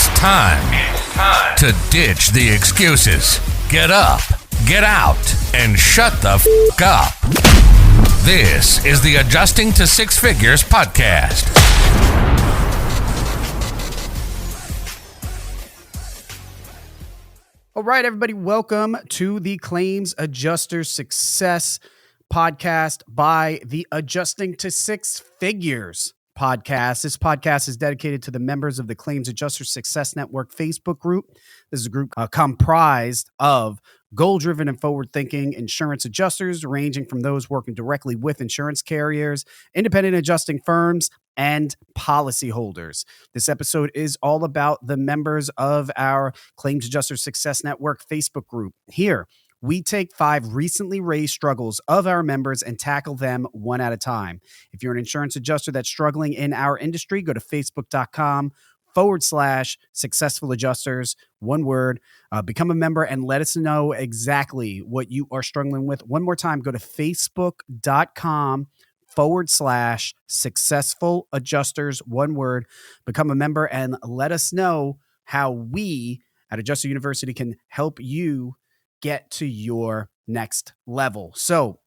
It's time to ditch the excuses. Get up, get out, and shut the f*** up. This is the Adjusting to Six Figures podcast. All right, everybody, welcome to the Claims Adjuster Success podcast by the Adjusting to Six Figures podcast. This podcast is dedicated to the members of the Claims Adjuster Success Network Facebook group. This is a group comprised of goal-driven and forward-thinking insurance adjusters, ranging from those working directly with insurance carriers, independent adjusting firms, and policyholders. This episode is all about the members of our Claims Adjuster Success Network Facebook group. Here, we take 5 recently raised struggles of our members and tackle them one at a time. If you're an insurance adjuster that's struggling in our industry, go to facebook.com/successful adjusters, one word, become a member and let us know exactly what you are struggling with. One more time, go to facebook.com/successful adjusters, one word, become a member and let us know how we at Adjuster University can help you get to your next level. So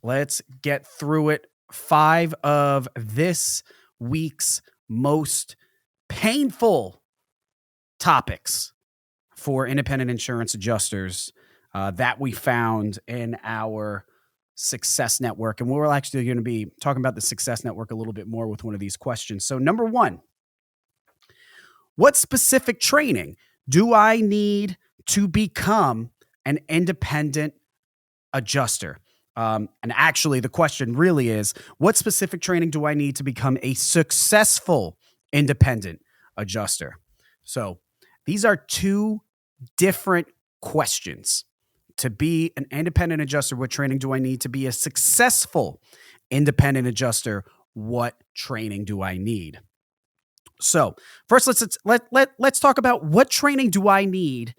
let's get through it. 5 of this week's most painful topics for independent insurance adjusters that we found in our Success Network. And we're actually going to be talking about the Success Network a little bit more with one of these questions. So number 1, what specific training do I need to become an independent adjuster? And actually, the question really is, what specific training do I need to become a successful independent adjuster? So these are 2 different questions. To be an independent adjuster, what training do I need? To be a successful independent adjuster, what training do I need? So first, let's talk about what training do I need?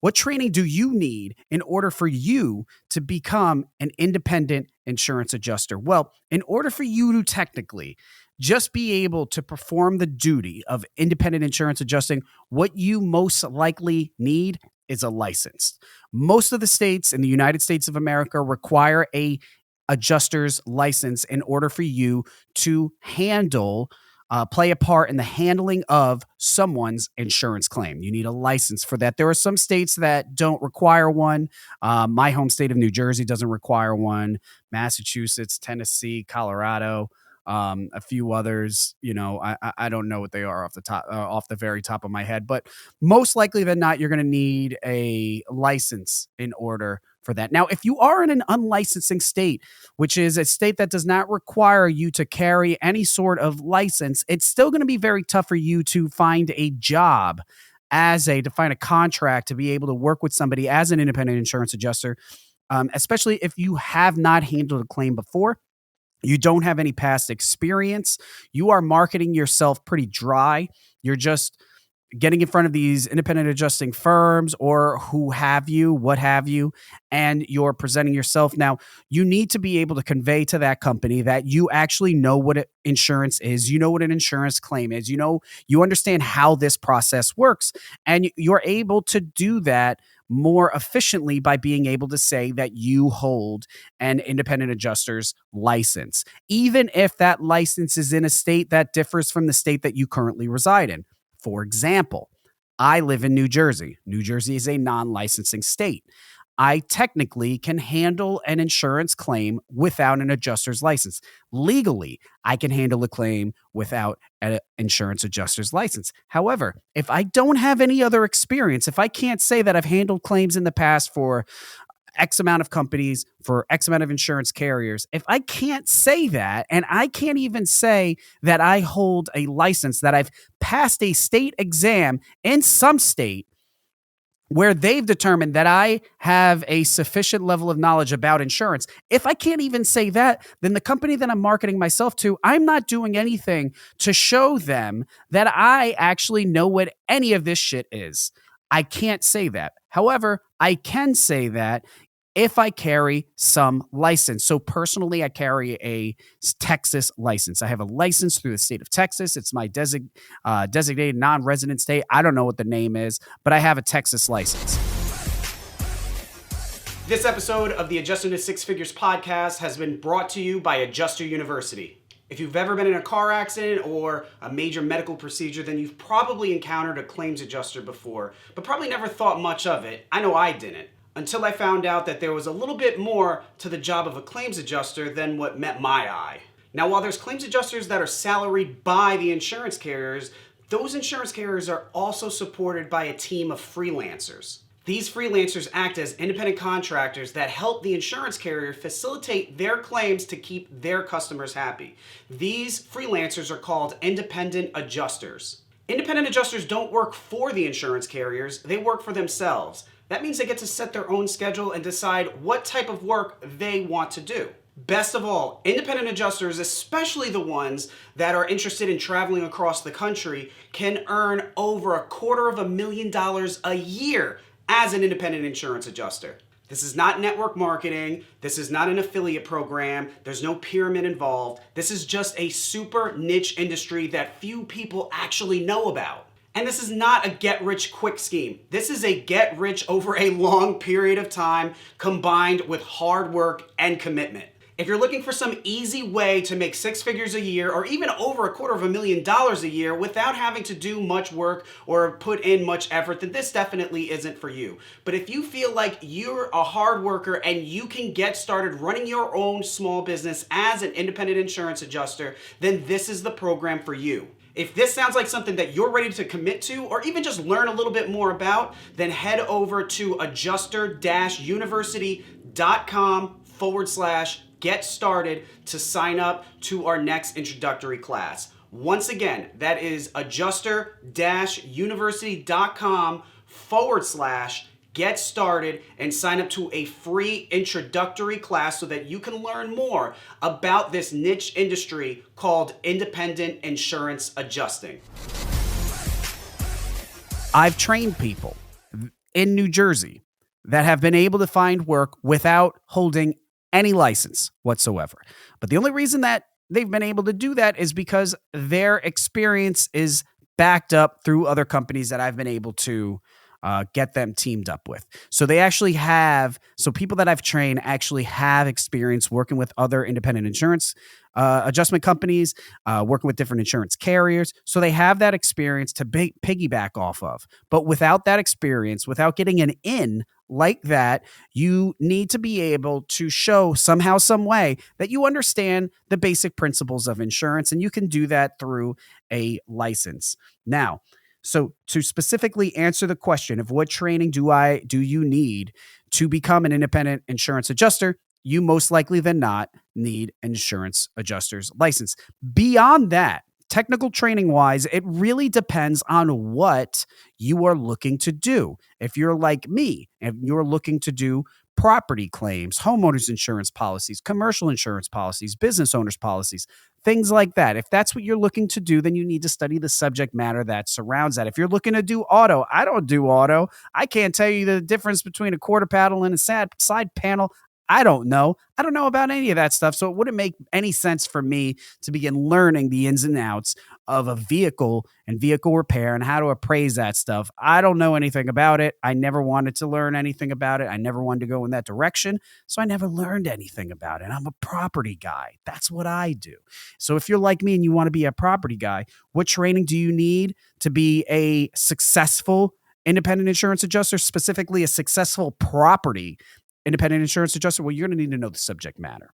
What training do you need in order for you to become an independent insurance adjuster? Well, in order for you to technically just be able to perform the duty of independent insurance adjusting, what you most likely need is a license. Most of the states in the United States of America require a adjuster's license in order for you to play a part in the handling of someone's insurance claim. You need a license for that. There are some states that don't require one. My home state of New Jersey doesn't require one. Massachusetts, Tennessee, Colorado, a few others. You know, I don't know what they are off the very top of my head, but most likely than not, you're going to need a license in order for that. Now, if you are in an unlicensing state, which is a state that does not require you to carry any sort of license, it's still going to be very tough for you to find a job to find a contract to be able to work with somebody as an independent insurance adjuster, especially if you have not handled a claim before. You don't have any past experience. You are marketing yourself pretty dry. You're just getting in front of these independent adjusting firms or what have you, and you're presenting yourself. Now, you need to be able to convey to that company that you actually know what insurance is. You know what an insurance claim is. You understand how this process works, and you're able to do that more efficiently by being able to say that you hold an independent adjuster's license, even if that license is in a state that differs from the state that you currently reside in. For example, I live in New Jersey. New Jersey is a non-licensing state. I technically can handle an insurance claim without an adjuster's license. Legally, I can handle a claim without an insurance adjuster's license. However, if I don't have any other experience, if I can't say that I've handled claims in the past for X amount of companies, for X amount of insurance carriers, if I can't say that, and I can't even say that I hold a license, that I've passed a state exam in some state where they've determined that I have a sufficient level of knowledge about insurance, if I can't even say that, then the company that I'm marketing myself to, I'm not doing anything to show them that I actually know what any of this shit is. I can't say that. However, I can say that if I carry some license. So personally, I carry a Texas license. I have a license through the state of Texas. It's my designated non-resident state. I don't know what the name is, but I have a Texas license. This episode of the Adjusting to Six Figures podcast has been brought to you by Adjuster University. If you've ever been in a car accident or a major medical procedure, then you've probably encountered a claims adjuster before, but probably never thought much of it. I know I didn't, until I found out that there was a little bit more to the job of a claims adjuster than what met my eye. Now, while there's claims adjusters that are salaried by the insurance carriers, those insurance carriers are also supported by a team of freelancers. These freelancers act as independent contractors that help the insurance carrier facilitate their claims to keep their customers happy. These freelancers are called independent adjusters. Independent adjusters don't work for the insurance carriers, they work for themselves. That means they get to set their own schedule and decide what type of work they want to do. Best of all, independent adjusters, especially the ones that are interested in traveling across the country, can earn over $250,000 a year as an independent insurance adjuster. This is not network marketing. This is not an affiliate program. There's no pyramid involved. This is just a super niche industry that few people actually know about. And this is not a get-rich-quick scheme. This is a get-rich over a long period of time combined with hard work and commitment. If you're looking for some easy way to make six figures a year or even over $250,000 a year without having to do much work or put in much effort, then this definitely isn't for you. But if you feel like you're a hard worker and you can get started running your own small business as an independent insurance adjuster, then this is the program for you. If this sounds like something that you're ready to commit to or even just learn a little bit more about, then head over to adjuster-university.com/get started to sign up to our next introductory class. Once again, that is adjuster-university.com/get started and sign up to a free introductory class so that you can learn more about this niche industry called independent insurance adjusting. I've trained people in New Jersey that have been able to find work without holding any license whatsoever. But the only reason that they've been able to do that is because their experience is backed up through other companies that I've been able to get them teamed up with. So they actually have, so people that I've trained actually have experience working with other independent insurance adjustment companies, working with different insurance carriers. So they have that experience to piggyback off of. But without that experience, without getting an in like that, you need to be able to show somehow, some way that you understand the basic principles of insurance, and you can do that through a license. Now, so to specifically answer the question of what training do you need to become an independent insurance adjuster, you most likely than not need an insurance adjuster's license. Beyond that, technical training wise, it really depends on what you are looking to do. If you're like me, if you're looking to do property claims, homeowners insurance policies, commercial insurance policies, business owners policies, things like that. If that's what you're looking to do, then you need to study the subject matter that surrounds that. If you're looking to do auto, I don't do auto. I can't tell you the difference between a quarter paddle and a side panel. I don't know. I don't know about any of that stuff. So it wouldn't make any sense for me to begin learning the ins and outs of a vehicle and vehicle repair and how to appraise that stuff. I don't know anything about it. I never wanted to learn anything about it. I never wanted to go in that direction. So I never learned anything about it. I'm a property guy. That's what I do. So if you're like me and you want to be a property guy, what training do you need to be a successful independent insurance adjuster, specifically a successful property independent insurance adjuster? Well, you're going to need to know the subject matter.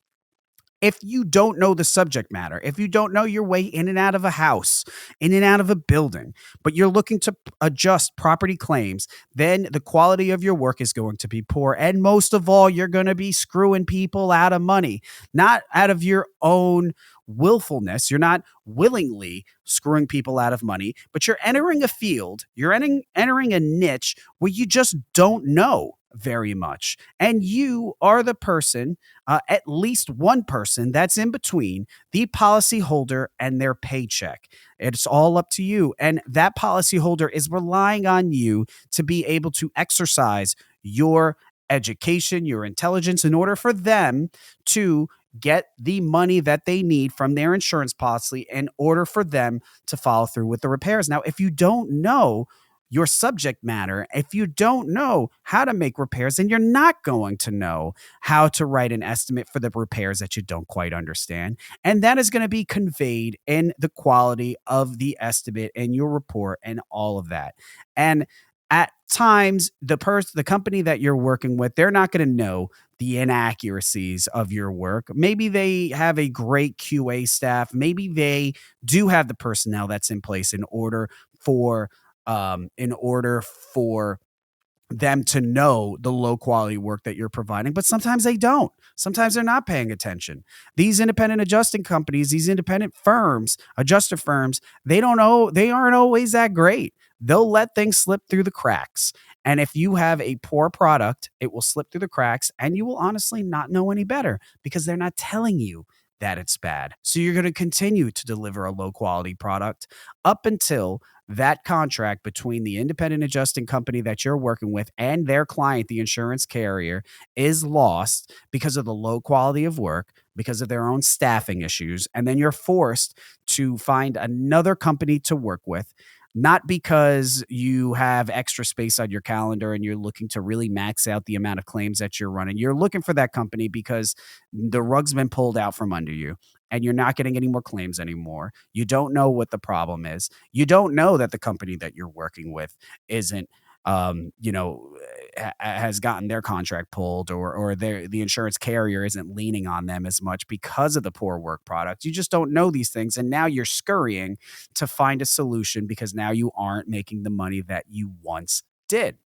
If you don't know the subject matter, if you don't know your way in and out of a house, in and out of a building, but you're looking to adjust property claims, then the quality of your work is going to be poor. And most of all, you're going to be screwing people out of money, not out of your own willfulness. You're not willingly screwing people out of money, but you're entering a field, you're entering a niche where you just don't know very much. And you are the person, at least one person that's in between the policyholder and their paycheck. It's all up to you. And that policyholder is relying on you to be able to exercise your education, your intelligence in order for them to get the money that they need from their insurance policy in order for them to follow through with the repairs. Now, if you don't know your subject matter, if you don't know how to make repairs, then you're not going to know how to write an estimate for the repairs that you don't quite understand. And that is going to be conveyed in the quality of the estimate and your report and all of that. And at times, the company that you're working with, they're not going to know the inaccuracies of your work. Maybe they have a great QA staff. Maybe they do have the personnel that's in place in order for them to know the low quality work that you're providing, but sometimes they don't. Sometimes they're not paying attention. These independent adjusting companies, these independent firms, adjuster firms, they aren't always that great. They'll let things slip through the cracks. And if you have a poor product, it will slip through the cracks and you will honestly not know any better because they're not telling you that it's bad. So you're going to continue to deliver a low quality product up until that contract between the independent adjusting company that you're working with and their client, the insurance carrier, is lost because of the low quality of work, because of their own staffing issues. And then you're forced to find another company to work with, not because you have extra space on your calendar and you're looking to really max out the amount of claims that you're running. You're looking for that company because the rug's been pulled out from under you and you're not getting any more claims anymore. You don't know what the problem is. You don't know that the company that you're working with isn't has gotten their contract pulled or the insurance carrier isn't leaning on them as much because of the poor work product. You just don't know these things. And now you're scurrying to find a solution because now you aren't making the money that you once did.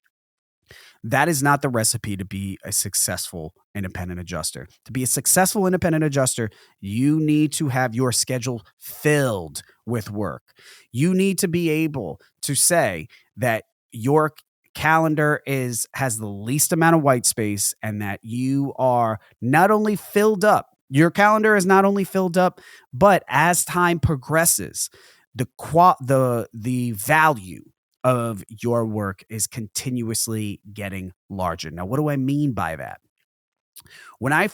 That is not the recipe to be a successful independent adjuster. To be a successful independent adjuster, you need to have your schedule filled with work. You need to be able to say that your calendar has the least amount of white space and that you are not only filled up, your calendar is not only filled up, but as time progresses, the value of your work is continuously getting larger. Now, what do I mean by that? When I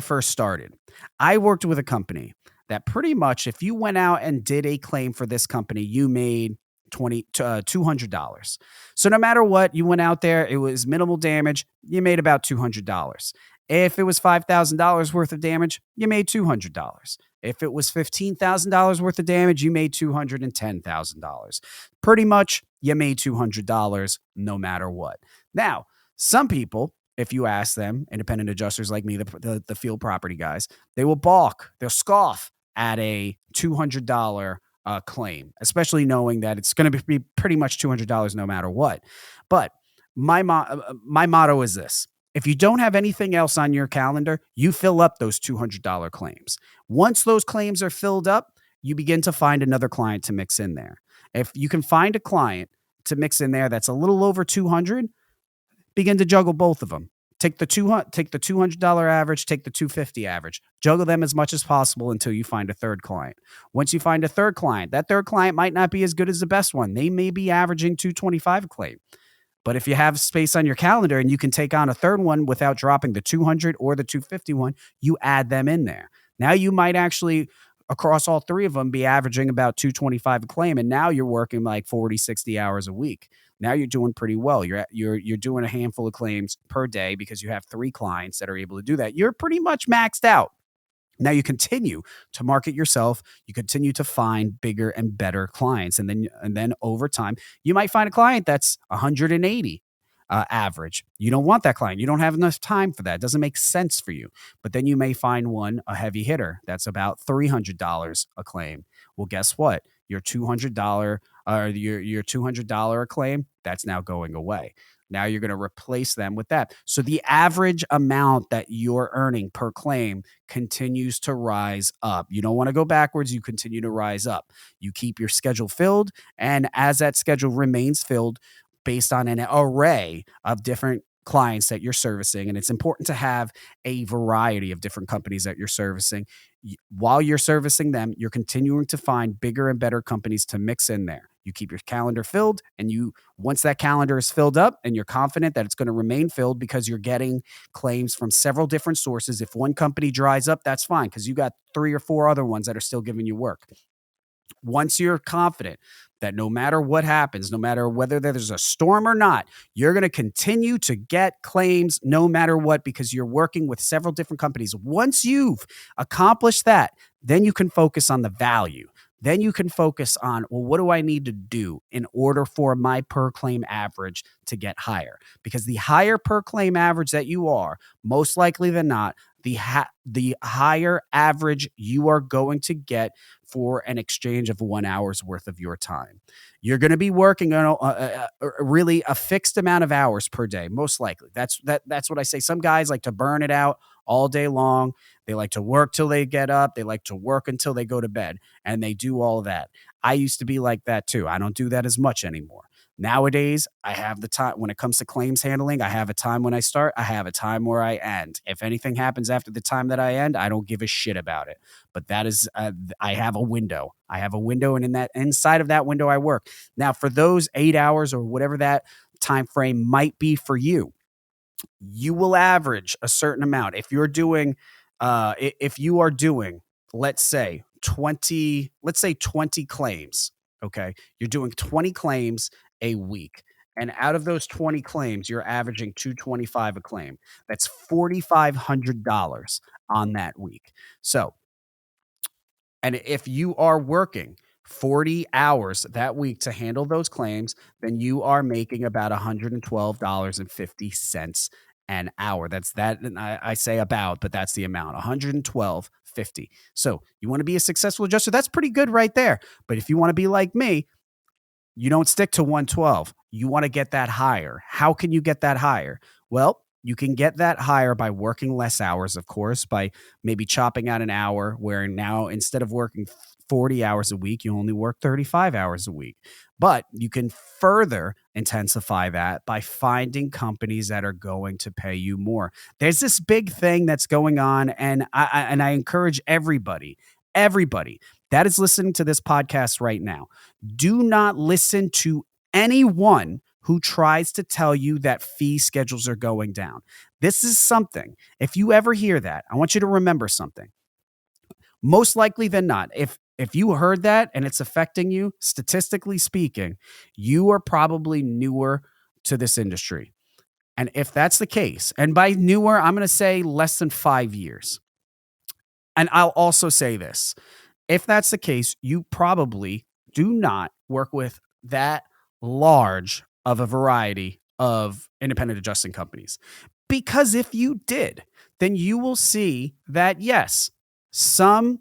first started, I worked with a company that pretty much, if you went out and did a claim for this company, you made $200. So no matter what, you went out there, it was minimal damage, you made about $200. If it was $5,000 worth of damage, you made $200. If it was $15,000 worth of damage, you made $210,000. Pretty much, you made $200 no matter what. Now, some people, if you ask them, independent adjusters like me, the field property guys, they will balk, they'll scoff at a $200 claim, especially knowing that it's going to be pretty much $200 no matter what. But my motto is this. If you don't have anything else on your calendar, you fill up those $200 claims. Once those claims are filled up, you begin to find another client to mix in there. If you can find a client to mix in there that's a little over 200, begin to juggle both of them. Take the $200 average, take the $250 average, juggle them as much as possible until you find a third client. Once you find a third client, that third client might not be as good as the best one. They may be averaging $225 a claim. But if you have space on your calendar and you can take on a third one without dropping the 200 or the 251, you add them in there. Now you might actually, across all three of them, be averaging about 225 a claim. And now you're working like 40, 60 hours a week. Now you're doing pretty well. You're doing a handful of claims per day because you have three clients that are able to do that. You're pretty much maxed out. Now you continue to market yourself. You continue to find bigger and better clients. And then over time, you might find a client that's 180 average. You don't want that client. You don't have enough time for that. It doesn't make sense for you. But then you may find a heavy hitter that's about $300 a claim. Well, guess what? Your $200 or your $200 a claim, that's now going away. Now you're going to replace them with that. So the average amount that you're earning per claim continues to rise up. You don't want to go backwards. You continue to rise up. You keep your schedule filled. And as that schedule remains filled based on an array of different clients that you're servicing, and it's important to have a variety of different companies that you're servicing. While you're servicing them, you're continuing to find bigger and better companies to mix in there. You keep your calendar filled, and once that calendar is filled up and you're confident that it's going to remain filled because you're getting claims from several different sources. If one company dries up, that's fine because you got 3 or 4 other ones that are still giving you work. Once you're confident that no matter what happens, no matter whether there's a storm or not, you're going to continue to get claims no matter what because you're working with several different companies. Once you've accomplished that, then you can focus on the value. Then you can focus on, well, what do I need to do in order for my per claim average to get higher? Because the higher per claim average that you are, most likely than not, the higher average you are going to get for an exchange of 1 hour's worth of your time. You're going to be working on really a fixed amount of hours per day, most likely. That's what I say. Some guys like to burn it out all day long. They like to work till they get up. They like to work until they go to bed, and they do all of that. I used to be like that too. I don't do that as much anymore. Nowadays, I have the time when it comes to claims handling. I have a time when I start. I have a time where I end. If anything happens after the time that I end, I don't give a shit about it. But that is, I have a window. I have a window, and inside of that window, I work. Now, for those 8 hours or whatever that time frame might be for you, you will average a certain amount. If you are doing, let's say 20 claims. Okay. You're doing 20 claims a week. And out of those 20 claims, you're averaging $225 a claim. That's $4,500 on that week. So, and if you are working 40 hours that week to handle those claims, then you are making about $112.50 an hour. That's that. And I say about, but that's the amount, $112.50. So you want to be a successful adjuster. That's pretty good right there. But if you want to be like me, you don't stick to 112. You want to get that higher. How can you get that higher? Well, you can get that higher by working less hours, of course, by maybe chopping out an hour where now instead of working 40 hours a week, you only work 35 hours a week. But you can further intensify that by finding companies that are going to pay you more. There's this big thing that's going on, and I encourage everybody that is listening to this podcast right now, do not listen to anyone who tries to tell you that fee schedules are going down. This is something, if you ever hear that, I want you to remember something. Most likely than not, if you heard that and it's affecting you, statistically speaking, you are probably newer to this industry. And if that's the case, and by newer, I'm going to say less than 5 years. And I'll also say this. If that's the case, you probably do not work with that large of a variety of independent adjusting companies. Because if you did, then you will see that, yes, some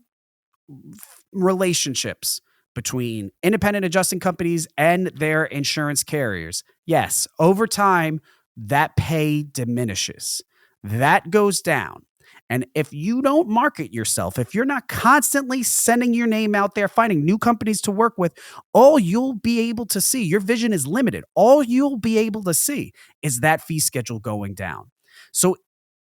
relationships between independent adjusting companies and their insurance carriers, yes, over time, that pay diminishes. That goes down. And if you don't market yourself, if you're not constantly sending your name out there, finding new companies to work with, all you'll be able to see, your vision is limited. All you'll be able to see is that fee schedule going down. So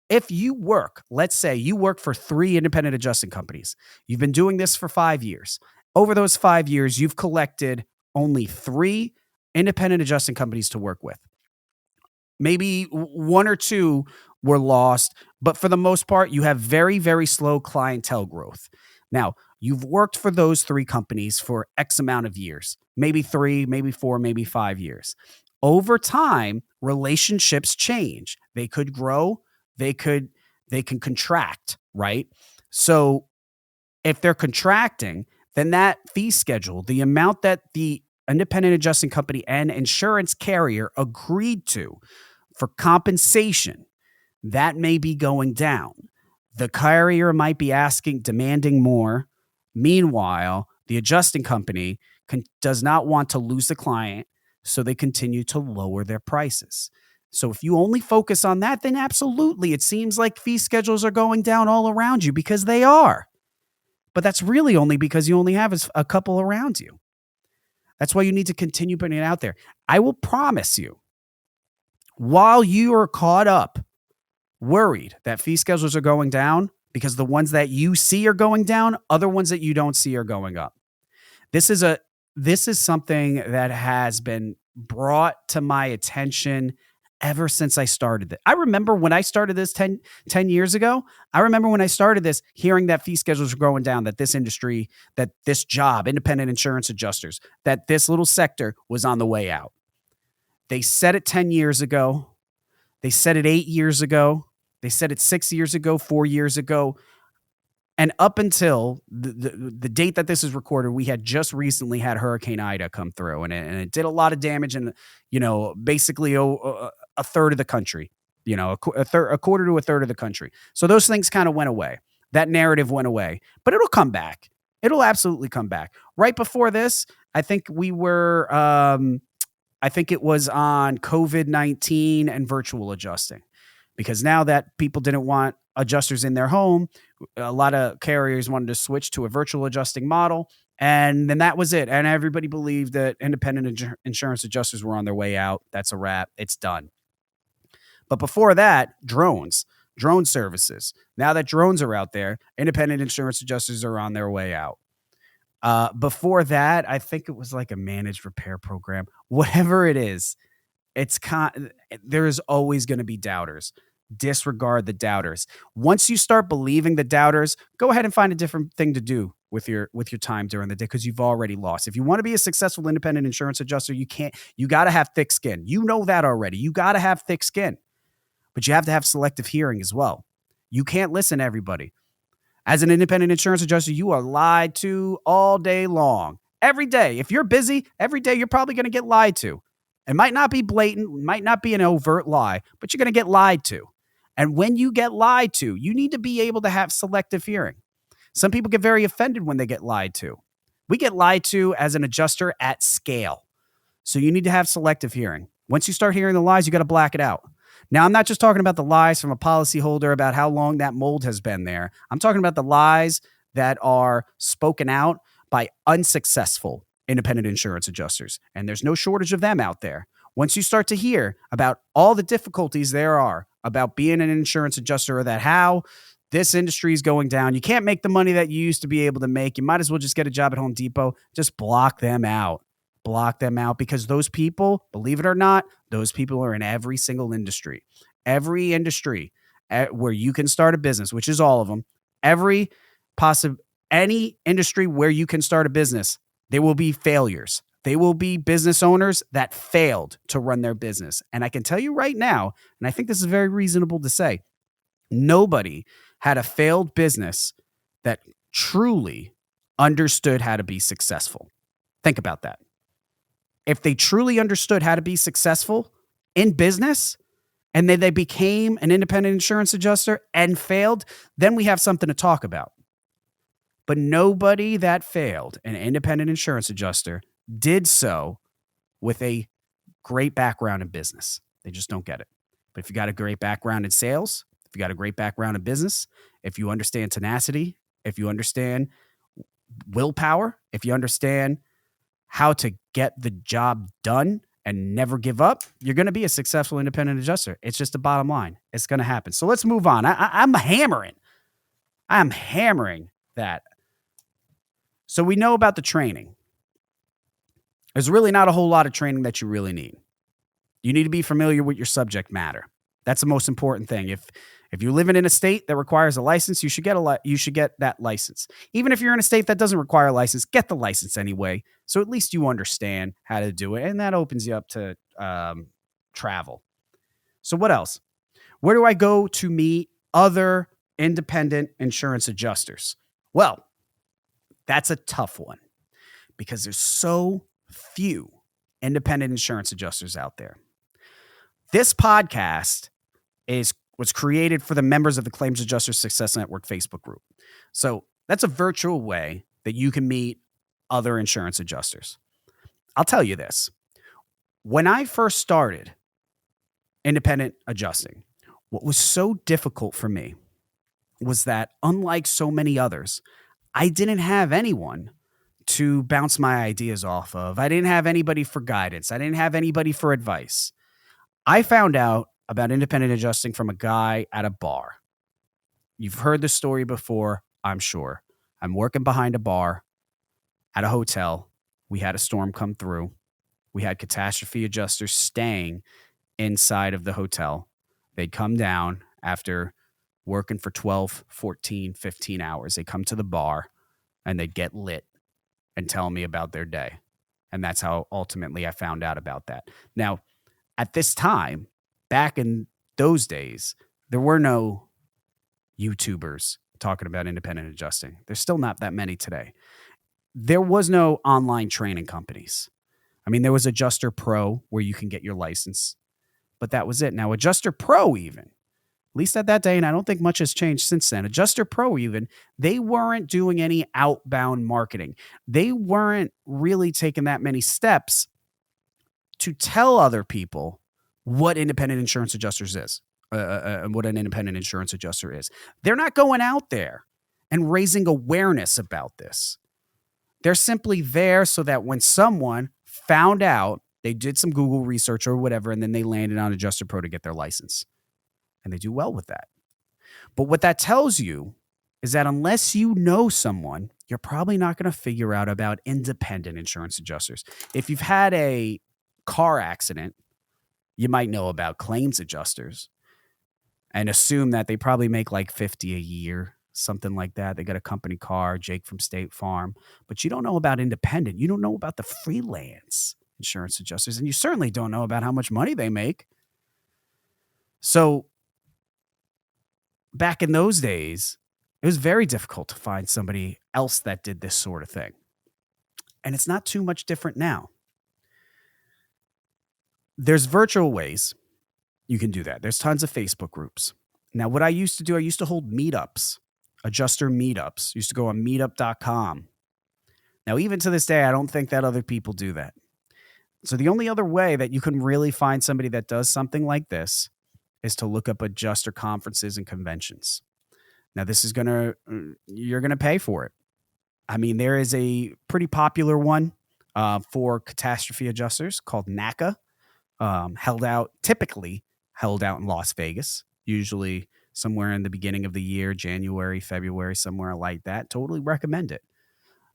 if you work, let's say you work for 3 independent adjusting companies, you've been doing this for 5 years. Over those 5 years, you've collected only 3 independent adjusting companies to work with. Maybe 1 or 2 were lost, but for the most part, you have very, very slow clientele growth. Now, you've worked for those 3 companies for X amount of years, maybe 3, maybe 4, maybe 5 years. Over time, relationships change. They could grow, they can contract, right? So if they're contracting, then that fee schedule, the amount that the independent adjusting company and insurance carrier agreed to for compensation, that may be going down. The carrier might be demanding more. Meanwhile, the adjusting company does not want to lose the client, so they continue to lower their prices. So if you only focus on that, then absolutely, it seems like fee schedules are going down all around you because they are. But that's really only because you only have a couple around you. That's why you need to continue putting it out there. I will promise you, while you are caught up, worried that fee schedules are going down because the ones that you see are going down, other ones that you don't see are going up. This is this is something that has been brought to my attention ever since I started it. I remember when I started this 10 years ago, I remember when I started this, hearing that fee schedules were going down, that this industry, that this job, independent insurance adjusters, that this little sector was on the way out. They said it 10 years ago. They said it 8 years ago. They said it 6 years ago, 4 years ago. And up until the date that this is recorded, we had just recently had Hurricane Ida come through, and it did a lot of damage, and basically a third of the country, a quarter to a third of the country. So those things kind of went away. That narrative went away, but it'll come back. It'll absolutely come back. Right before this, I think we were, I think it was on COVID-19 and virtual adjusting, because now that people didn't want adjusters in their home, a lot of carriers wanted to switch to a virtual adjusting model. And then that was it. And everybody believed that independent insurance adjusters were on their way out. That's a wrap. It's done. But before that, drone services. Now that drones are out there, independent insurance adjusters are on their way out. Before that, I think it was like a managed repair program. Whatever it is, there is always going to be doubters. Disregard the doubters. Once you start believing the doubters, go ahead and find a different thing to do with your time during the day, because you've already lost. If you want to be a successful independent insurance adjuster, you got to have thick skin. You know that already. You got to have thick skin, but you have to have selective hearing as well. You can't listen to everybody. As an independent insurance adjuster, you are lied to all day long. Every day. If you're busy, every day you're probably going to get lied to. It might not be blatant, might not be an overt lie, but you're going to get lied to. And when you get lied to, you need to be able to have selective hearing. Some people get very offended when they get lied to. We get lied to as an adjuster at scale. So you need to have selective hearing. Once you start hearing the lies, you got to black it out. Now, I'm not just talking about the lies from a policyholder about how long that mold has been there. I'm talking about the lies that are spoken out by unsuccessful independent insurance adjusters. And there's no shortage of them out there. Once you start to hear about all the difficulties there are about being an insurance adjuster, or that how this industry is going down, you can't make the money that you used to be able to make, you might as well just get a job at Home Depot. Just block them out. Block them out, because those people, believe it or not, those people are in every single industry. Every industry where you can start a business, which is all of them, any industry where you can start a business, there will be failures. They will be business owners that failed to run their business. And I can tell you right now, and I think this is very reasonable to say, nobody had a failed business that truly understood how to be successful. Think about that. If they truly understood how to be successful in business, and then they became an independent insurance adjuster and failed, then we have something to talk about. But nobody that failed an independent insurance adjuster did so with a great background in business. They just don't get it. But if you got a great background in sales, if you got a great background in business, if you understand tenacity, if you understand willpower, if you understand how to get the job done and never give up, you're going to be a successful independent adjuster. It's just the bottom line. It's going to happen. So let's move on. I'm hammering that. So we know about the training. There's really not a whole lot of training that you really need. You need to be familiar with your subject matter. That's the most important thing. If you're living in a state that requires a license, you should get that license. Even if you're in a state that doesn't require a license, get the license anyway. So at least you understand how to do it, and that opens you up to travel. So what else? Where do I go to meet other independent insurance adjusters? Well, that's a tough one, because there's so few independent insurance adjusters out there. This podcast was created for the members of the Claims Adjuster Success Network Facebook group. So that's a virtual way that you can meet other insurance adjusters. I'll tell you this. When I first started independent adjusting, what was so difficult for me was that, unlike so many others, I didn't have anyone to bounce my ideas off of. I didn't have anybody for guidance. I didn't have anybody for advice. I found out about independent adjusting from a guy at a bar. You've heard this story before, I'm sure. I'm working behind a bar at a hotel we had a storm come through. We had catastrophe adjusters staying inside of the hotel. They'd come down after working for 12, 14, 15 hours. They come to the bar and they'd get lit and tell me about their day. And that's how ultimately I found out about that. Now, at this time, back in those days, there were no YouTubers talking about independent adjusting. There's still not that many today. There was no online training companies. I mean, there was Adjuster Pro where you can get your license, but that was it. Now, Adjuster Pro even, at least at that day, and I don't think much has changed since then, Adjuster Pro even, they weren't doing any outbound marketing. They weren't really taking that many steps to tell other people what independent insurance adjusters is, what an independent insurance adjuster is. They're not going out there and raising awareness about this. They're simply there so that when someone found out, they did some Google research or whatever, and then they landed on Adjuster Pro to get their license. And they do well with that. But what that tells you is that unless you know someone, you're probably not going to figure out about independent insurance adjusters. If you've had a car accident, you might know about claims adjusters and assume that they probably make like $50 a year, something like that. They got a company car, Jake from State Farm, but you don't know about independent. You don't know about the freelance insurance adjusters, and you certainly don't know about how much money they make. So back in those days, it was very difficult to find somebody else that did this sort of thing. And it's not too much different now. There's virtual ways you can do that. There's tons of Facebook groups. Now, what I used to do, I used to hold meetups, adjuster meetups. Used to go on meetup.com. Now, even to this day, I don't think that other people do that. So the only other way that you can really find somebody that does something like this is to look up adjuster conferences and conventions. Now, this is you're going to pay for it. I mean, there is a pretty popular one for catastrophe adjusters called NACA, typically held out in Las Vegas, usually somewhere in the beginning of the year, January, February, somewhere like that. Totally recommend it.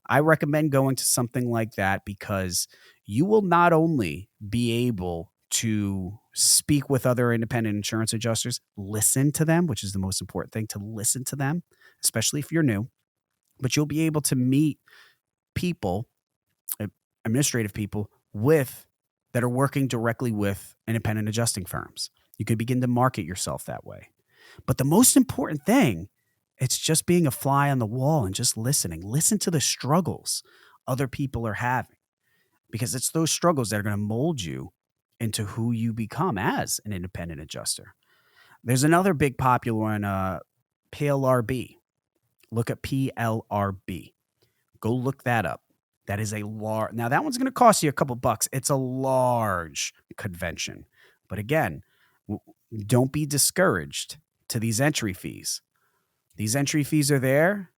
I recommend going to something like that because you will not only be able to speak with other independent insurance adjusters, listen to them, which is the most important thing, to listen to them, especially if you're new, but you'll be able to meet people, administrative people that are working directly with independent adjusting firms. You could begin to market yourself that way. But the most important thing, it's just being a fly on the wall and just listening. Listen to the struggles other people are having, because it's those struggles that are going to mold you into who you become as an independent adjuster. There's another big popular one, PLRB. Look at PLRB. Go look that up. That is a large. Now, that one's going to cost you a couple bucks. It's a large convention. But again, don't be discouraged to these entry fees. These entry fees are there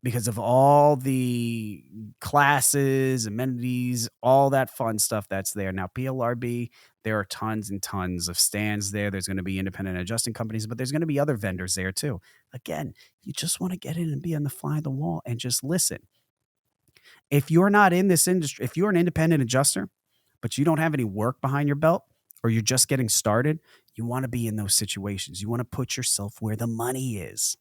because of all the classes, amenities, all that fun stuff that's there. Now, PLRB, there are tons and tons of stands there. There's going to be independent adjusting companies, but there's going to be other vendors there too. Again, you just want to get in and be on the fly on the wall and just listen. If you're not in this industry, if you're an independent adjuster, but you don't have any work behind your belt, or you're just getting started, you want to be in those situations. You want to put yourself where the money is.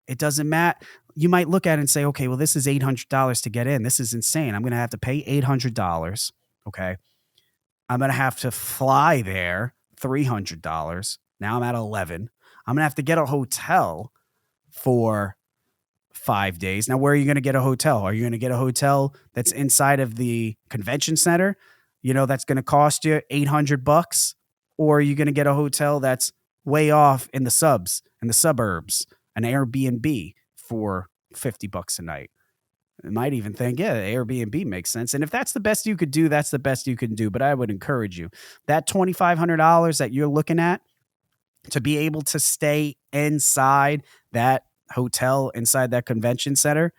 It doesn't matter. You might look at it and say, okay, well, this is $800 to get in. This is insane. I'm going to have to pay $800. Okay. I'm going to have to fly there, $300. Now I'm at 11. I'm going to have to get a hotel for 5 days. Now, where are you going to get a hotel? Are you going to get a hotel that's inside of the convention center? That's going to cost you $800, or are you going to get a hotel that's way off in the suburbs, an Airbnb for $50 a night? I might even think, yeah, Airbnb makes sense. And if that's the best you could do, that's the best you can do. But I would encourage you, that $2,500 that you're looking at to be able to stay inside that hotel, inside that convention center,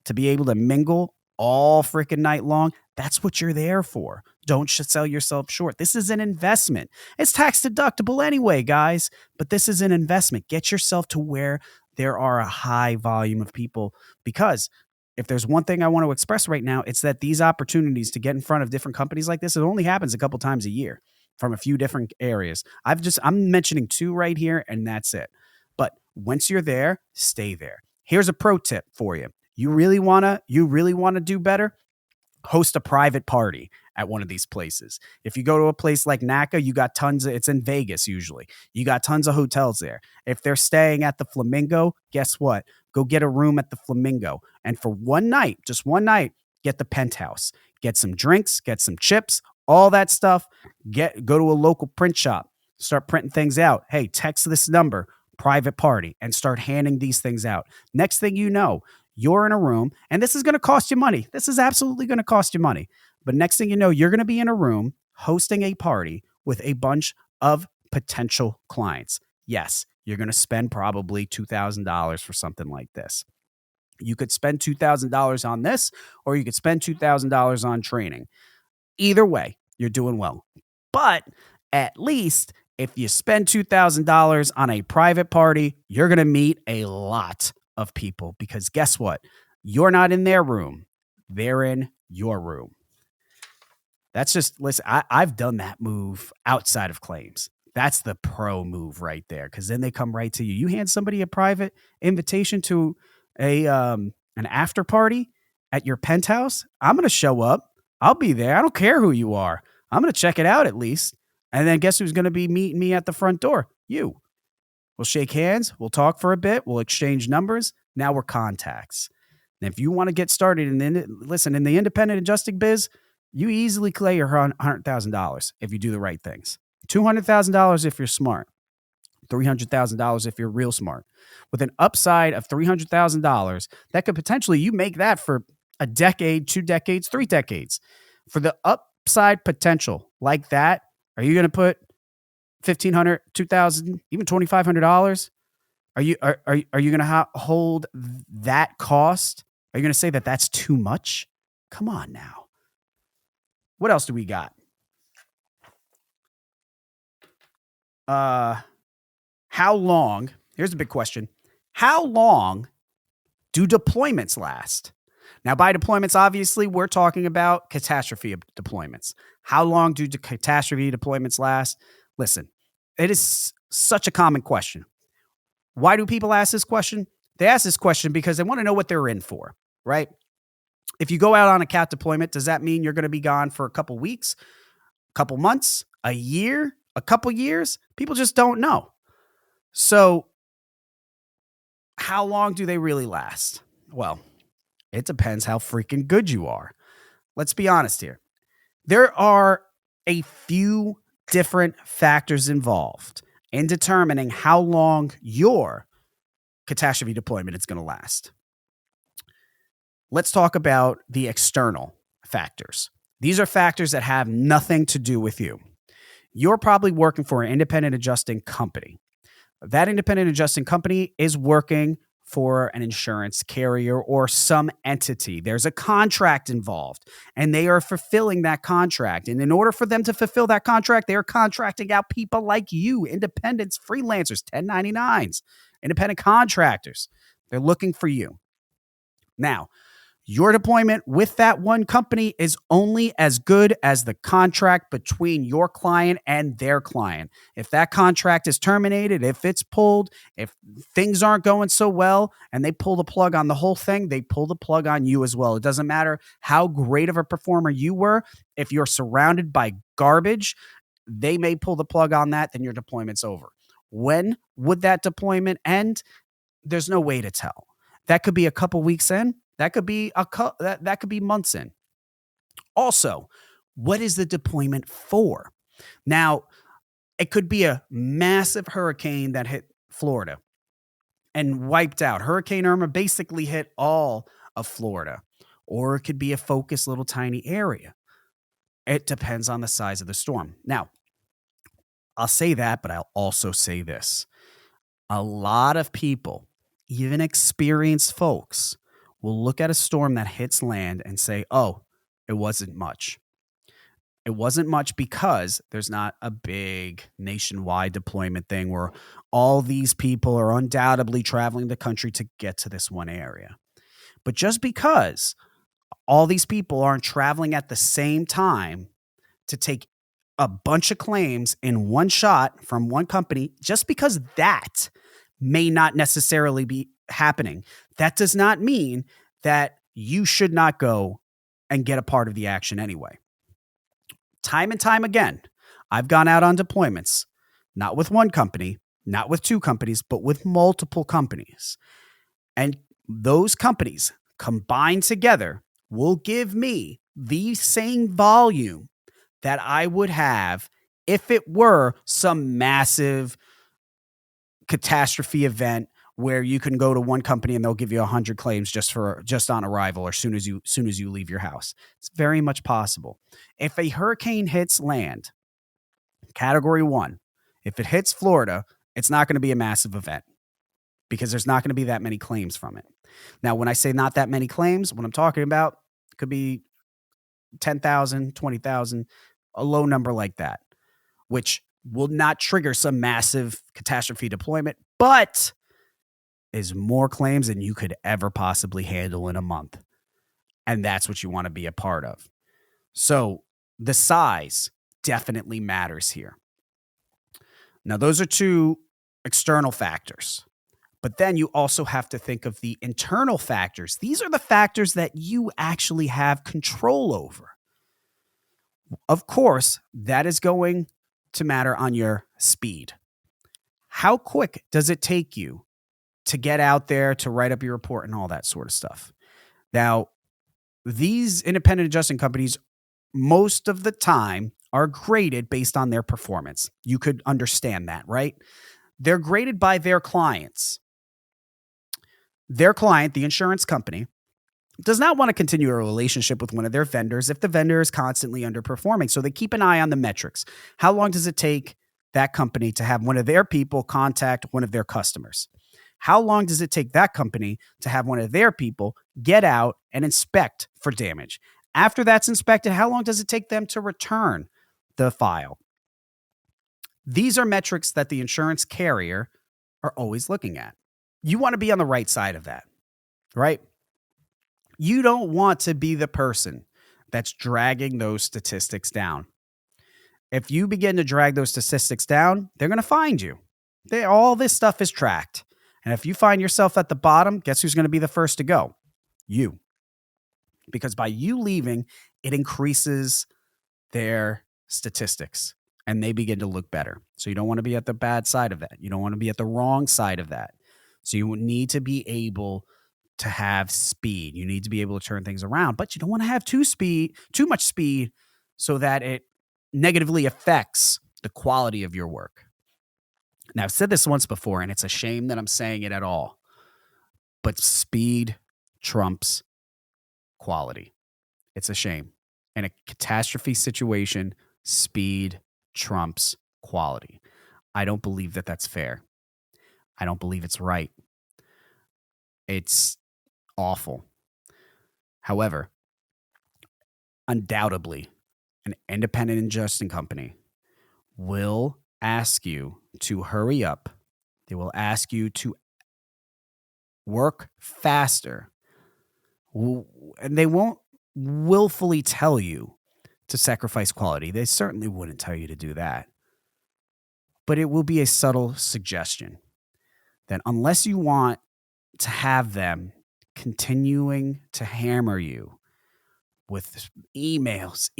to be able to mingle all freaking night long, that's what you're there for. Don't sell yourself short. This is an investment. It's tax deductible anyway, guys, but this is an investment. Get yourself to where there are a high volume of people, because if there's one thing I want to express right now, it's that these opportunities to get in front of different companies like this, it only happens a couple times a year from a few different areas. I'm mentioning 2 right here, and that's it. But once you're there, stay there. Here's a pro tip for you. You really wanna do better? Host a private party at one of these places. If you go to a place like NACA, you got it's in Vegas usually. You got tons of hotels there. If they're staying at the Flamingo, guess what? Go get a room at the Flamingo. And for one night, just one night, get the penthouse. Get some drinks, get some chips, all that stuff. Go to a local print shop. Start printing things out. Hey, text this number, private party, and start handing these things out. Next thing you know, you're in a room, and this is going to cost you money. This is absolutely going to cost you money. But next thing you know, you're going to be in a room hosting a party with a bunch of potential clients. Yes, you're going to spend probably $2,000 for something like this. You could spend $2,000 on this, or you could spend $2,000 on training. Either way, you're doing well. But at least if you spend $2,000 on a private party, you're going to meet a lot of people, because guess what? You're not in their room. They're in your room. That's just, listen, I've done that move outside of claims. That's the pro move right there, because then they come right to you. You hand somebody a private invitation to an after party at your penthouse. I'm going to show up. I'll be there. I don't care who you are. I'm going to check it out at least. And then guess who's going to be meeting me at the front door? You. We'll shake hands. We'll talk for a bit. We'll exchange numbers. Now we're contacts. And if you want to get started, and then listen, in the independent adjusting biz, you easily clear your $100,000 if you do the right things. $200,000 if you're smart. $300,000 if you're real smart. With an upside of $300,000, that could potentially, you make that for a decade, 2 decades, 3 decades. For the upside potential like that, are you going to put $1,500, $2,000, even $2,500? Are you going to hold that cost? Are you going to say that that's too much? Come on now. What else do we got? How long? Here's a big question. How long do deployments last? Now, by deployments, obviously, we're talking about catastrophe deployments. How long do catastrophe deployments last? Listen, it is such a common question. Why do people ask this question? They ask this question because they want to know what they're in for, right? If you go out on a cat deployment, does that mean you're going to be gone for a couple weeks, a couple months, a year, a couple years? People just don't know. So how long do they really last? Well, it depends how freaking good you are. Let's be honest here. There are a few different factors involved in determining how long your catastrophe deployment is going to last. Let's talk about the external factors. These are factors that have nothing to do with you. You're probably working for an independent adjusting company. That independent adjusting company is working for an insurance carrier or some entity. There's a contract involved, and they are fulfilling that contract. And in order for them to fulfill that contract, they are contracting out people like you, independents, freelancers, 1099s, independent contractors. They're looking for you. Now, your deployment with that one company is only as good as the contract between your client and their client. If that contract is terminated, if it's pulled, if things aren't going so well and they pull the plug on the whole thing, they pull the plug on you as well. It doesn't matter how great of a performer you were. If you're surrounded by garbage, they may pull the plug on that, then your deployment's over. When would that deployment end? There's no way to tell. That could be a couple weeks in. That could be that could be months in. Also, what is the deployment for? Now, it could be a massive hurricane that hit Florida and wiped out. Hurricane Irma basically hit all of Florida, or it could be a focused little tiny area. It depends on the size of the storm. Now, I'll say that, but I'll also say this. A lot of people, even experienced folks, will look at a storm that hits land and say, oh, it wasn't much. It wasn't much because there's not a big nationwide deployment thing where all these people are undoubtedly traveling the country to get to this one area. But just because all these people aren't traveling at the same time to take a bunch of claims in one shot from one company, just because that may not necessarily be happening, that does not mean that you should not go and get a part of the action anyway. Time and time again, I've gone out on deployments, not with one company, not with two companies, but with multiple companies. And those companies combined together will give me the same volume that I would have if it were some massive catastrophe event where you can go to one company and they'll give you 100 claims just on arrival or soon as you leave your house. It's very much possible. If a hurricane hits land, category 1, if it hits Florida, it's not going to be a massive event because there's not going to be that many claims from it. Now, when I say not that many claims, what I'm talking about could be 10,000, 20,000, a low number like that, which will not trigger some massive catastrophe deployment, but is more claims than you could ever possibly handle in a month. And that's what you want to be a part of. So the size definitely matters here. Now, those are two external factors. But then you also have to think of the internal factors. These are the factors that you actually have control over. Of course, that is going to matter on your speed. How quick does it take you to get out there, to write up your report and all that sort of stuff? Now, these independent adjusting companies, most of the time, are graded based on their performance. You could understand that, right? They're graded by their clients. Their client, the insurance company, does not want to continue a relationship with one of their vendors if the vendor is constantly underperforming. So they keep an eye on the metrics. How long does it take that company to have one of their people contact one of their customers? How long does it take that company to have one of their people get out and inspect for damage? After that's inspected, how long does it take them to return the file? These are metrics that the insurance carrier are always looking at. You want to be on the right side of that, right? You don't want to be the person that's dragging those statistics down. If you begin to drag those statistics down, they're going to find you. All this stuff is tracked. And if you find yourself at the bottom, guess who's going to be the first to go? You. Because by you leaving, it increases their statistics and they begin to look better. So you don't want to be at the bad side of that. You don't want to be at the wrong side of that. So you need to be able to have speed. You need to be able to turn things around, but you don't want to have too much speed so that it negatively affects the quality of your work. Now, I've said this once before, and it's a shame that I'm saying it at all, but speed trumps quality. It's a shame. In a catastrophe situation, speed trumps quality. I don't believe that that's fair. I don't believe it's right. It's awful. However, undoubtedly, an independent adjusting company will ask you to hurry up. They will ask you to work faster. And they won't willfully tell you to sacrifice quality. They certainly wouldn't tell you to do that. But it will be a subtle suggestion that unless you want to have them continuing to hammer you with emails,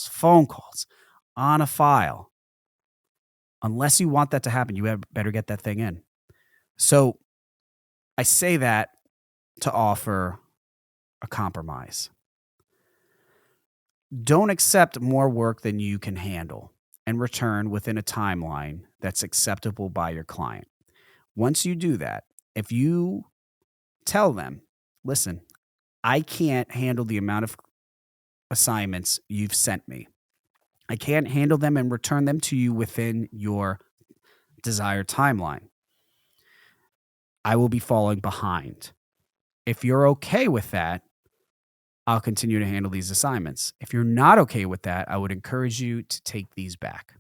phone calls on a file, unless you want that to happen, you better get that thing in. So I say that to offer a compromise. Don't accept more work than you can handle and return within a timeline that's acceptable by your client. Once you do that, if you tell them, listen, I can't handle the amount of assignments you've sent me. I can't handle them and return them to you within your desired timeline. I will be falling behind. If you're okay with that, I'll continue to handle these assignments. If you're not okay with that, I would encourage you to take these back.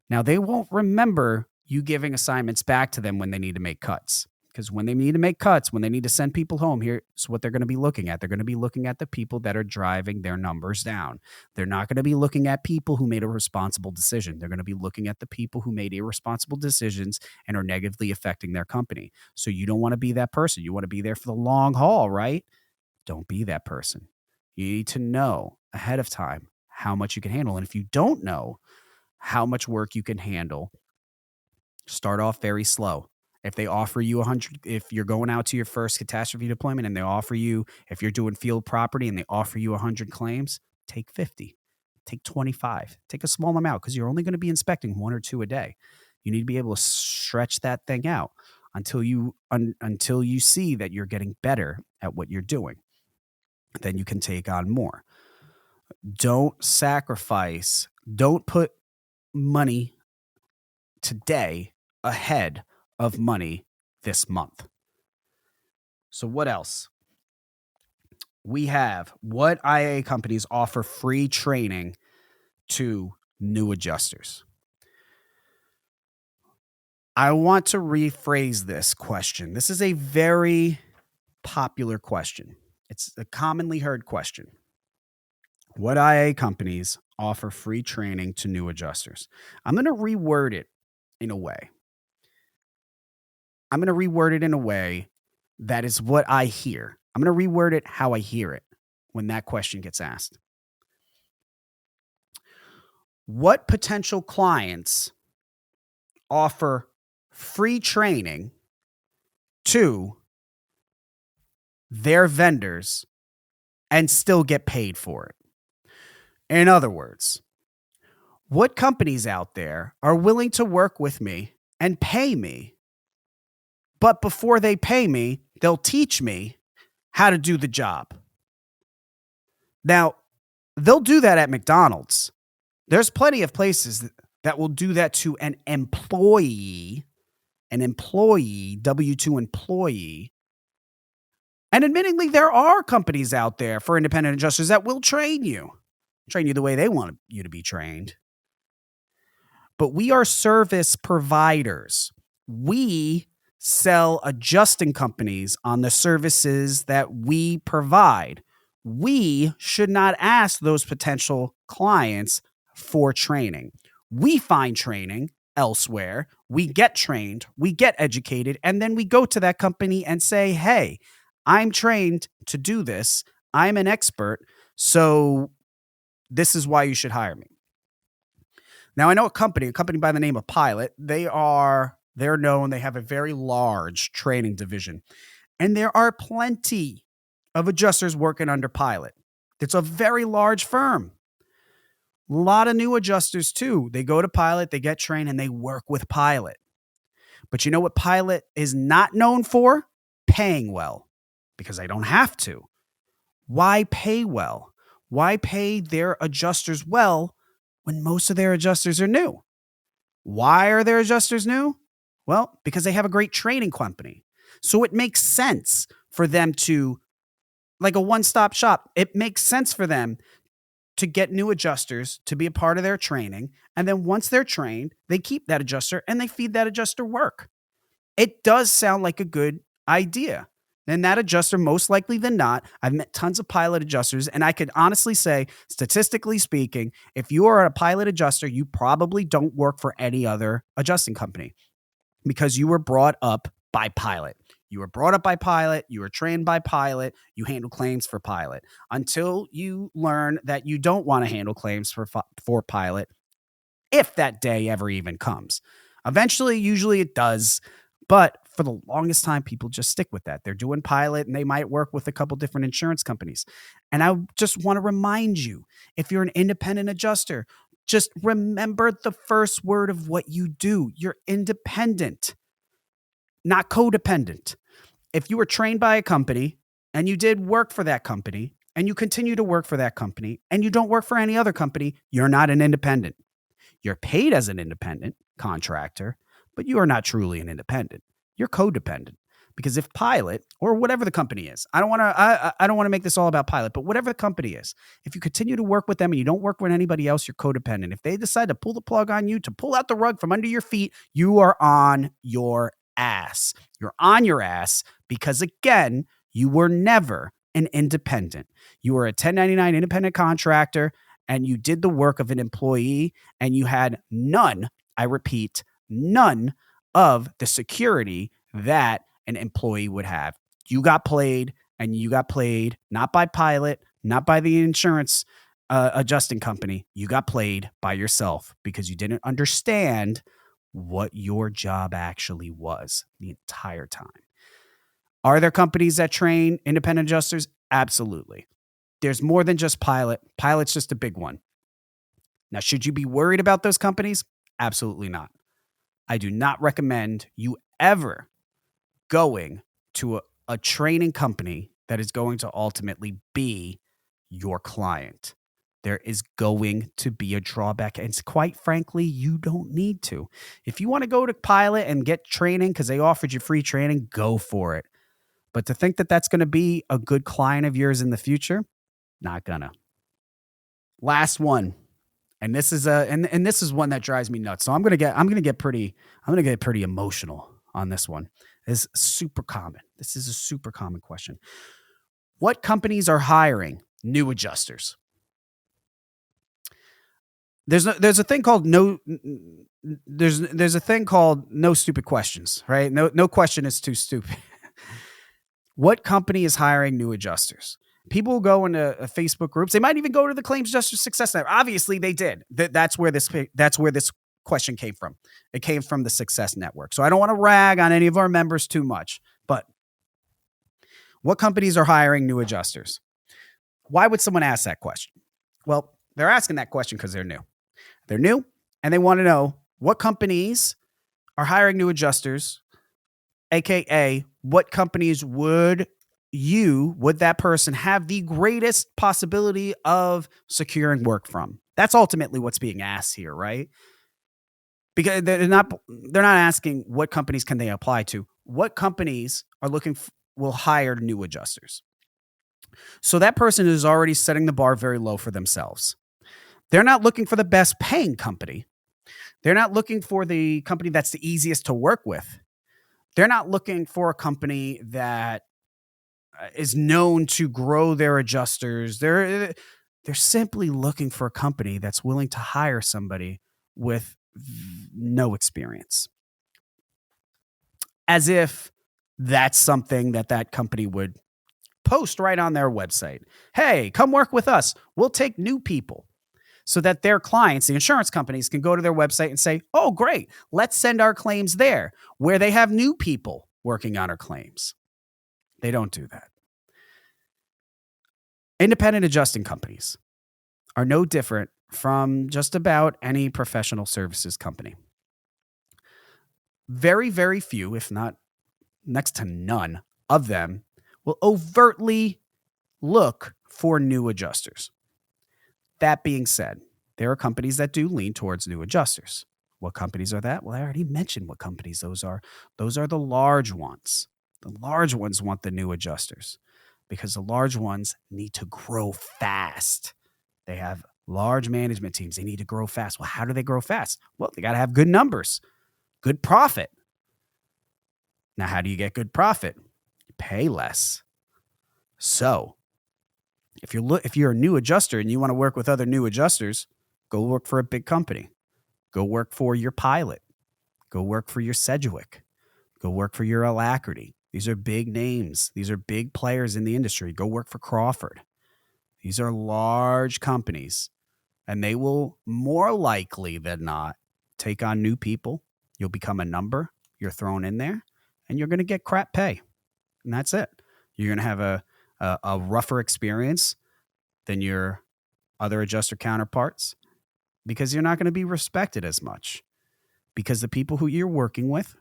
Now, they won't remember you giving assignments back to them when they need to make cuts. Because when they need to make cuts, when they need to send people home, here's what they're going to be looking at. They're going to be looking at the people that are driving their numbers down. They're not going to be looking at people who made a responsible decision. They're going to be looking at the people who made irresponsible decisions and are negatively affecting their company. So you don't want to be that person. You want to be there for the long haul, right? Don't be that person. You need to know ahead of time how much you can handle. And if you don't know how much work you can handle, start off very slow. If they offer you 100, if you're going out to your first catastrophe deployment and they offer you, if you're doing field property and they offer you 100 claims, take 50, take 25, take a small amount because you're only going to be inspecting 1 or 2 a day. You need to be able to stretch that thing out until you see that you're getting better at what you're doing. Then you can take on more. Don't put money today ahead of money this month. So what else? We have what IA companies offer free training to new adjusters. I want to rephrase this question. This is a very popular question. It's a commonly heard question. What IA companies offer free training to new adjusters? I'm going to reword it in a way. That is what I hear. I'm going to reword it how I hear it when that question gets asked. What potential clients offer free training to their vendors and still get paid for it? In other words, what companies out there are willing to work with me and pay me, but before they pay me, they'll teach me how to do the job? Now, they'll do that at McDonald's. There's plenty of places that will do that to an employee, W-2 employee. And admittingly, there are companies out there for independent adjusters that will train you the way they want you to be trained. But we are service providers. We sell adjusting companies on the services that we provide. We should not ask those potential clients for training. We find training elsewhere. We get trained, we get educated, and then we go to that company and say, hey, I'm trained to do this. I'm an expert. So this is why you should hire me. Now, I know a company by the name of Pilot. They're known. They have a very large training division. And there are plenty of adjusters working under Pilot. It's a very large firm. A lot of new adjusters too. They go to Pilot, they get trained, and they work with Pilot. But you know what Pilot is not known for? Paying well. Because they don't have to. Why pay well? Why pay their adjusters well when most of their adjusters are new? Why are their adjusters new? Well, because they have a great training company. So it makes sense for them to, like a one-stop shop, it makes sense for them to get new adjusters to be a part of their training. And then once they're trained, they keep that adjuster and they feed that adjuster work. It does sound like a good idea. And that adjuster, most likely than not, I've met tons of Pilot adjusters, and I could honestly say, statistically speaking, if you are a Pilot adjuster, you probably don't work for any other adjusting company because you were brought up by Pilot. You were brought up by Pilot. You were trained by Pilot. You handle claims for Pilot until you learn that you don't want to handle claims for Pilot, if that day ever even comes. Eventually, usually it does. But for the longest time, people just stick with that. They're doing Pilot and they might work with a couple different insurance companies. And I just want to remind you, if you're an independent adjuster, just remember the first word of what you do. You're independent, not codependent. If you were trained by a company and you did work for that company and you continue to work for that company and you don't work for any other company, you're not an independent. You're paid as an independent contractor, but you are not truly an independent. You're codependent. Because if Pilot or whatever the company is, I don't want to make this all about Pilot, but whatever the company is, if you continue to work with them and you don't work with anybody else, you're codependent. If they decide to pull the plug on you, to pull out the rug from under your feet, you are on your ass. You're on your ass because, again, you were never an independent. You were a 1099 independent contractor, and you did the work of an employee, and you had none, I repeat, none of the security that an employee would have. You got played, and you got played not by Pilot, not by the insurance adjusting company. You got played by yourself because you didn't understand what your job actually was the entire time. Are there companies that train independent adjusters? Absolutely. There's more than just Pilot. Pilot's just a big one. Now, should you be worried about those companies? Absolutely not. I do not recommend you ever going to a training company that is going to ultimately be your client. There is going to be a drawback, and quite frankly, you don't need to. If you want to go to Pilot and get training because they offered you free training, go for it. But to think that that's going to be a good client of yours in the future, not gonna. Last one, and this is and this is one that drives me nuts. So I'm gonna get pretty emotional on this one. It's super common. This is a super common question. What companies are hiring new adjusters? There's a thing called no stupid questions, right? No question is too stupid. What company is hiring new adjusters? People go into Facebook groups. They might even go to the Claims Adjuster Success Network. Obviously, they did. That's where this question came from. It came from the Success Network. So I don't want to rag on any of our members too much, but what companies are hiring new adjusters? Why would someone ask that question? Well, they're asking that question because they're new. They're new, and they want to know what companies are hiring new adjusters, aka what companies would that person have the greatest possibility of securing work from? That's ultimately what's being asked here, right? Because they're not asking what companies can they apply to. What companies are will hire new adjusters? So that person is already setting the bar very low for themselves. They're not looking for the best paying company. They're not looking for the company that's the easiest to work with. They're not looking for a company that is known to grow their adjusters. They're simply looking for a company that's willing to hire somebody with no experience. As if that's something that company would post right on their website. Hey, come work with us. We'll take new people. So that their clients, the insurance companies, can go to their website and say, oh, great, let's send our claims there, where they have new people working on our claims. They don't do that. Independent adjusting companies are no different from just about any professional services company. Very, very few, if not next to none of them, will overtly look for new adjusters. That being said, there are companies that do lean towards new adjusters. What companies are that? Well, I already mentioned what companies those are. Those are the large ones. The large ones want the new adjusters because the large ones need to grow fast. They have large management teams. They need to grow fast. Well, how do they grow fast? Well, they got to have good numbers, good profit. Now, how do you get good profit? You pay less. So, if you're a new adjuster and you want to work with other new adjusters, go work for a big company. Go work for your Pilot. Go work for your Sedgwick. Go work for your Alacrity. These are big names. These are big players in the industry. Go work for Crawford. These are large companies, and they will more likely than not take on new people. You'll become a number. You're thrown in there, and you're going to get crap pay. And that's it. You're going to have a rougher experience than your other adjuster counterparts because you're not going to be respected as much because the people who you're working with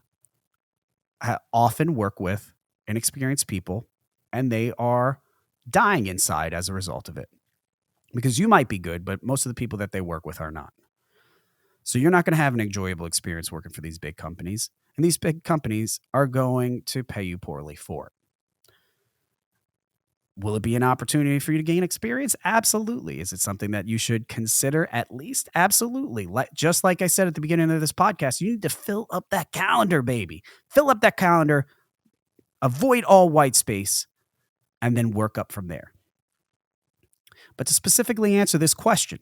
often work with inexperienced people and they are dying inside as a result of it because you might be good, but most of the people that they work with are not. So you're not going to have an enjoyable experience working for these big companies, and these big companies are going to pay you poorly for it. Will it be an opportunity for you to gain experience? Absolutely. Is it something that you should consider at least? Absolutely. Just like I said at the beginning of this podcast, you need to fill up that calendar, baby. Fill up that calendar, avoid all white space, and then work up from there. But to specifically answer this question,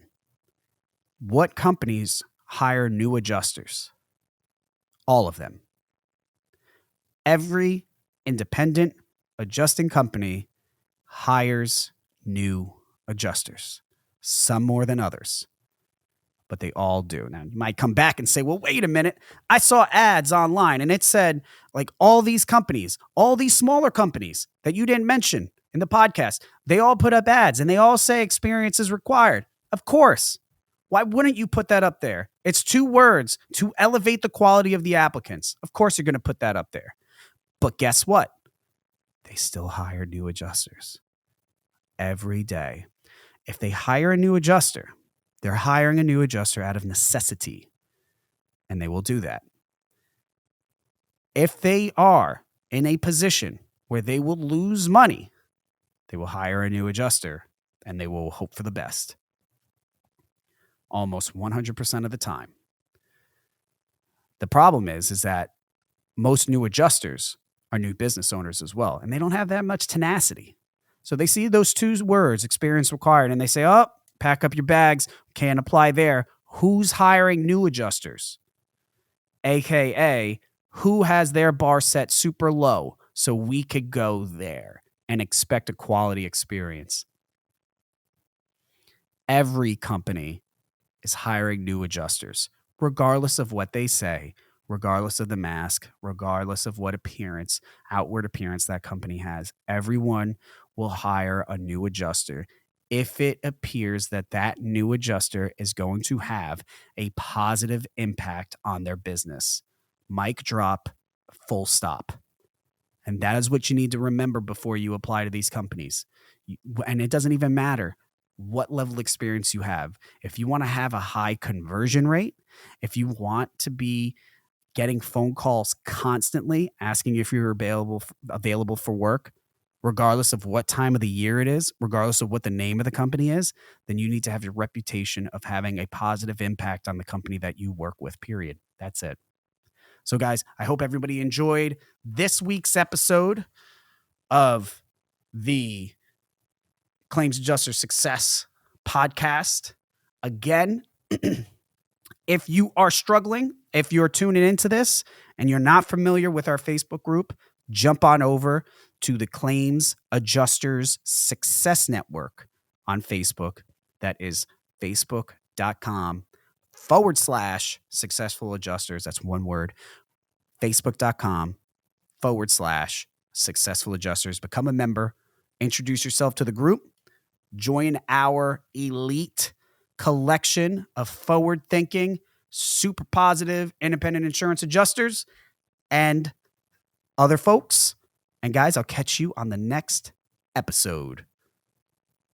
what companies hire new adjusters? All of them. Every independent adjusting company hires new adjusters, some more than others, but they all do. Now, you might come back and say, well, wait a minute. I saw ads online and it said like all these companies, all these smaller companies that you didn't mention in the podcast, they all put up ads and they all say experience is required. Of course. Why wouldn't you put that up there? It's 2 words to elevate the quality of the applicants. Of course, you're going to put that up there. But guess what? They still hire new adjusters every day. If they hire a new adjuster, they're hiring a new adjuster out of necessity, and they will do that. If they are in a position where they will lose money, they will hire a new adjuster, and they will hope for the best. Almost 100% of the time. The problem is that most new adjusters are new business owners as well, and they don't have that much tenacity. So they see those 2 words, experience required, and they say, oh, pack up your bags, can't apply there. Who's hiring new adjusters? AKA, who has their bar set super low so we could go there and expect a quality experience? Every company is hiring new adjusters, regardless of what they say, regardless of the mask, regardless of what outward appearance that company has. Everyone will hire a new adjuster if it appears that that new adjuster is going to have a positive impact on their business. Mic drop, full stop. And that is what you need to remember before you apply to these companies. And it doesn't even matter what level of experience you have. If you want to have a high conversion rate, if you want to be getting phone calls constantly asking if you're available for work, regardless of what time of the year it is, regardless of what the name of the company is, then you need to have your reputation of having a positive impact on the company that you work with, period. That's it. So guys, I hope everybody enjoyed this week's episode of the Claims Adjuster Success podcast. Again, if you are struggling, if you're tuning into this and you're not familiar with our Facebook group, jump on over to the Claims Adjusters Success Network on Facebook. That is facebook.com/successful adjusters. That's one word. Facebook.com/successful adjusters. Become a member. Introduce yourself to the group. Join our elite collection of forward-thinking, super positive, independent insurance adjusters and other folks. And guys, I'll catch you on the next episode.